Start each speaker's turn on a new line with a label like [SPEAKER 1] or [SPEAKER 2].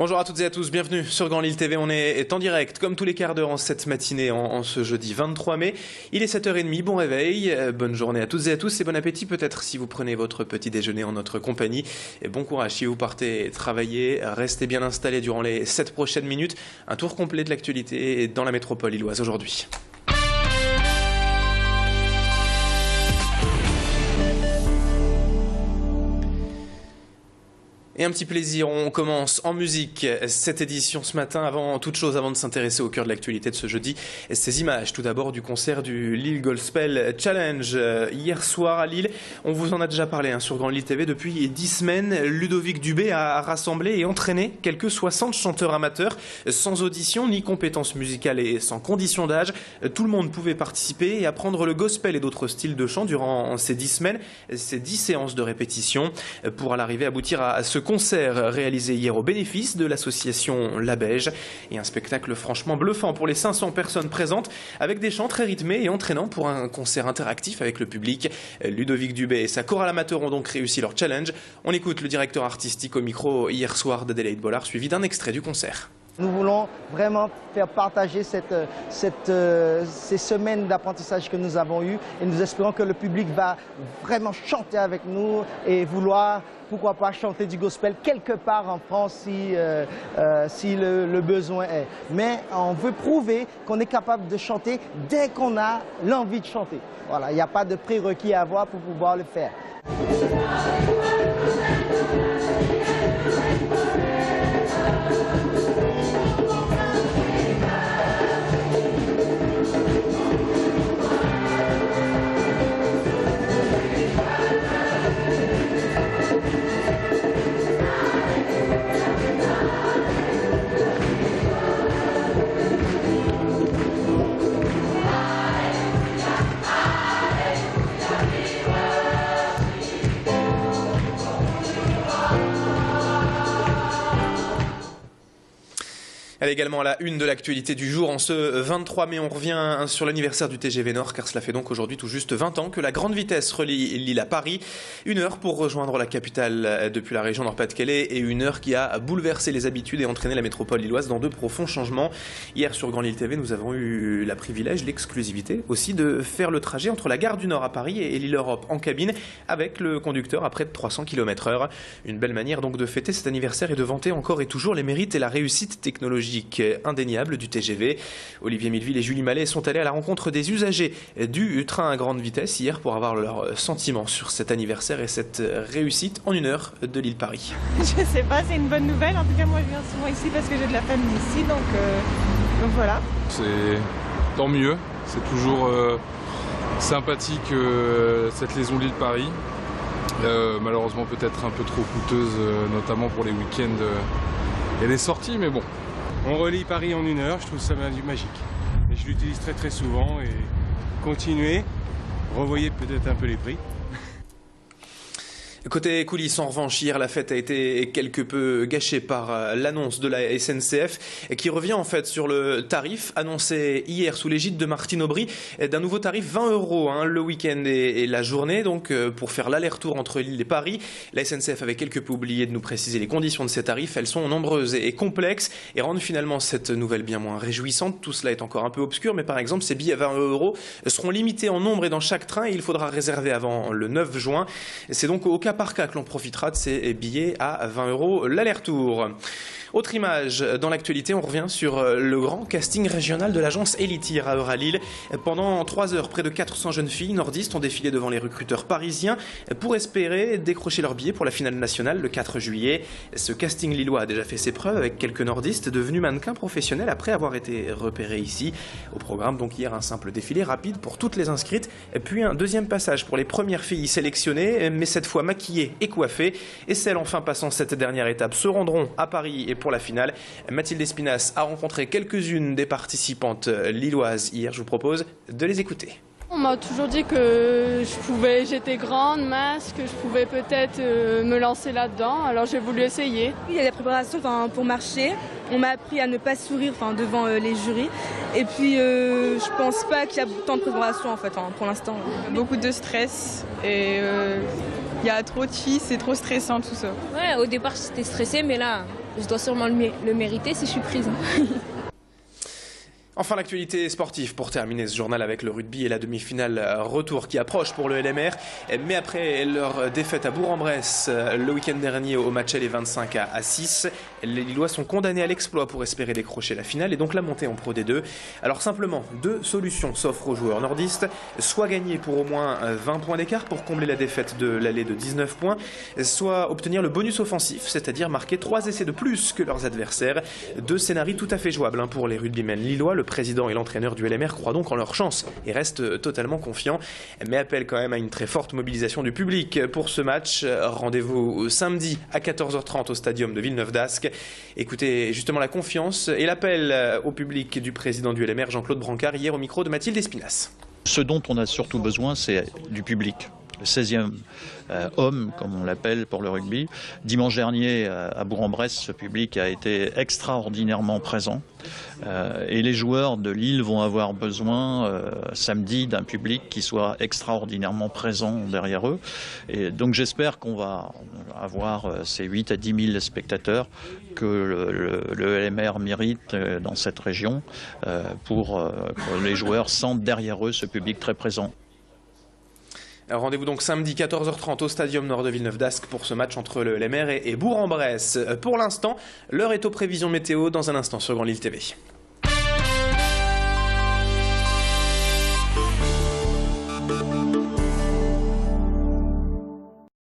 [SPEAKER 1] Bonjour à toutes et à tous, bienvenue sur Grand Lille TV. On est en direct comme tous les quarts d'heure en cette matinée en ce jeudi 23 mai. Il est 7h30, bon réveil, bonne journée à toutes et à tous et bon appétit peut-être si vous prenez votre petit déjeuner en notre compagnie. Et bon courage si vous partez travailler, restez bien installés durant les 7 prochaines minutes. Un tour complet de l'actualité dans la métropole lilloise aujourd'hui. Et un petit plaisir, on commence en musique cette édition ce matin. Avant toute chose, avant de s'intéresser au cœur de l'actualité de ce jeudi, ces images tout d'abord du concert du Lille Gospel Challenge hier soir à Lille. On vous en a déjà parlé sur Grand Lille TV. Depuis 10 semaines, Ludovic Dubé a rassemblé et entraîné quelques 60 chanteurs amateurs sans audition ni compétences musicales et sans condition d'âge. Tout le monde pouvait participer et apprendre le gospel et d'autres styles de chant durant ces 10 semaines, ces 10 séances de répétition pour à l'arrivée aboutir à ce concert réalisé hier au bénéfice de l'association La Beige et un spectacle franchement bluffant pour les 500 personnes présentes avec des chants très rythmés et entraînants pour un concert interactif avec le public. Ludovic Dubé et sa chorale amateur ont donc réussi leur challenge. On écoute le directeur artistique au micro hier soir d'Adélaïde Bollard suivi d'un extrait du concert.
[SPEAKER 2] Nous voulons vraiment faire partager ces semaines d'apprentissage que nous avons eues et nous espérons que le public va vraiment chanter avec nous et vouloir, pourquoi pas, chanter du gospel quelque part en France si le besoin est. Mais on veut prouver qu'on est capable de chanter dès qu'on a l'envie de chanter. Voilà, il n'y a pas de prérequis à avoir pour pouvoir le faire.
[SPEAKER 1] Elle est également à la une de l'actualité du jour. En ce 23 mai, on revient sur l'anniversaire du TGV Nord, car cela fait donc aujourd'hui tout juste 20 ans que la grande vitesse relie Lille à Paris. 1 heure pour rejoindre la capitale depuis la région Nord-Pas-de-Calais et 1 heure qui a bouleversé les habitudes et entraîné la métropole lilloise dans de profonds changements. Hier sur Grand Lille TV, nous avons eu la privilège, l'exclusivité aussi de faire le trajet entre la gare du Nord à Paris et Lille Europe en cabine avec le conducteur à près de 300 km/h. Une belle manière donc de fêter cet anniversaire et de vanter encore et toujours les mérites et la réussite technologique indéniable du TGV. Olivier Milleville et Julie Mallet sont allés à la rencontre des usagers du train à grande vitesse hier pour avoir leur sentiment sur cet anniversaire et cette réussite en 1 heure de Lille-Paris.
[SPEAKER 3] Je sais pas, c'est une bonne nouvelle. En tout cas, moi je viens souvent ici parce que j'ai de la famille ici, donc voilà.
[SPEAKER 4] C'est tant mieux, c'est toujours sympathique cette liaison Lille-Paris. Malheureusement peut-être un peu trop coûteuse, notamment pour les week-ends et les sorties, mais bon.
[SPEAKER 5] On relie Paris en 1 heure, je trouve ça magique. Et je l'utilise très souvent et continuer, revoyez peut-être un peu les prix.
[SPEAKER 1] Côté coulisses, en revanche, hier, la fête a été quelque peu gâchée par l'annonce de la SNCF qui revient en fait sur le tarif annoncé hier sous l'égide de Martine Aubry d'un nouveau tarif 20 € le week-end et la journée, donc pour faire l'aller-retour entre Lille et Paris. La SNCF avait quelque peu oublié de nous préciser les conditions de ces tarifs. Elles sont nombreuses et complexes et rendent finalement cette nouvelle bien moins réjouissante. Tout cela est encore un peu obscur, mais par exemple, ces billets à 20 € seront limités en nombre et dans chaque train et il faudra réserver avant le 9 juin. C'est donc au cas par cas que l'on profitera de ces billets à 20 € l'aller-retour. Autre image dans l'actualité, on revient sur le grand casting régional de l'agence Elitier à Lille. Pendant 3 heures, près de 400 jeunes filles nordistes ont défilé devant les recruteurs parisiens pour espérer décrocher leur billet pour la finale nationale le 4 juillet. Ce casting lillois a déjà fait ses preuves avec quelques nordistes devenus mannequins professionnels après avoir été repérés ici. Au programme donc hier un simple défilé rapide pour toutes les inscrites, puis un deuxième passage pour les premières filles sélectionnées, mais cette fois maquillées et coiffées. Et celles enfin passant cette dernière étape se rendront à Paris et pour la finale. Mathilde Espinasse a rencontré quelques-unes des participantes lilloises hier. Je vous propose de les écouter.
[SPEAKER 6] On m'a toujours dit que j'étais grande, mince, que je pouvais peut-être me lancer là-dedans, alors j'ai voulu essayer.
[SPEAKER 7] Il y a la préparation pour marcher, on m'a appris à ne pas sourire devant les jurys, et puis je pense pas qu'il y a tant de préparation en fait pour l'instant.
[SPEAKER 3] Beaucoup de stress et il y a trop de filles, c'est trop stressant tout ça.
[SPEAKER 8] Ouais, au départ j'étais stressée, mais là je dois sûrement le mériter si je suis prise.
[SPEAKER 1] Enfin, l'actualité sportive pour terminer ce journal avec le rugby et la demi-finale retour qui approche pour le LMR. Mais après leur défaite à Bourg-en-Bresse le week-end dernier au match aller 25-6, les Lillois sont condamnés à l'exploit pour espérer décrocher la finale et donc la montée en Pro D2. Alors simplement, deux solutions s'offrent aux joueurs nordistes. Soit gagner pour au moins 20 points d'écart pour combler la défaite de l'aller de 19 points, soit obtenir le bonus offensif, c'est-à-dire marquer 3 essais de plus que leurs adversaires. Deux scénarios tout à fait jouables pour les rugbymen lillois. Le président et l'entraîneur du LMR croient donc en leur chance et restent totalement confiants, mais appellent quand même à une très forte mobilisation du public pour ce match. Rendez-vous samedi à 14h30 au stadium de Villeneuve-d'Ascq. Écoutez justement la confiance et l'appel au public du président du LMR, Jean-Claude Brancard, hier au micro de Mathilde Espinas.
[SPEAKER 9] Ce dont on a surtout besoin, c'est du public. Le 16e homme, comme on l'appelle pour le rugby. Dimanche dernier, à Bourg-en-Bresse, ce public a été extraordinairement présent. Et les joueurs de Lille vont avoir besoin samedi d'un public qui soit extraordinairement présent derrière eux. Et donc j'espère qu'on va avoir ces 8 à 10 000 spectateurs que le LMR mérite dans cette région pour que les joueurs sentent derrière eux ce public très présent.
[SPEAKER 1] Rendez-vous donc samedi 14h30 au Stadium Nord de Villeneuve-d'Ascq pour ce match entre le LMR et Bourg-en-Bresse. Pour l'instant, l'heure est aux prévisions météo dans un instant sur Grand Lille TV.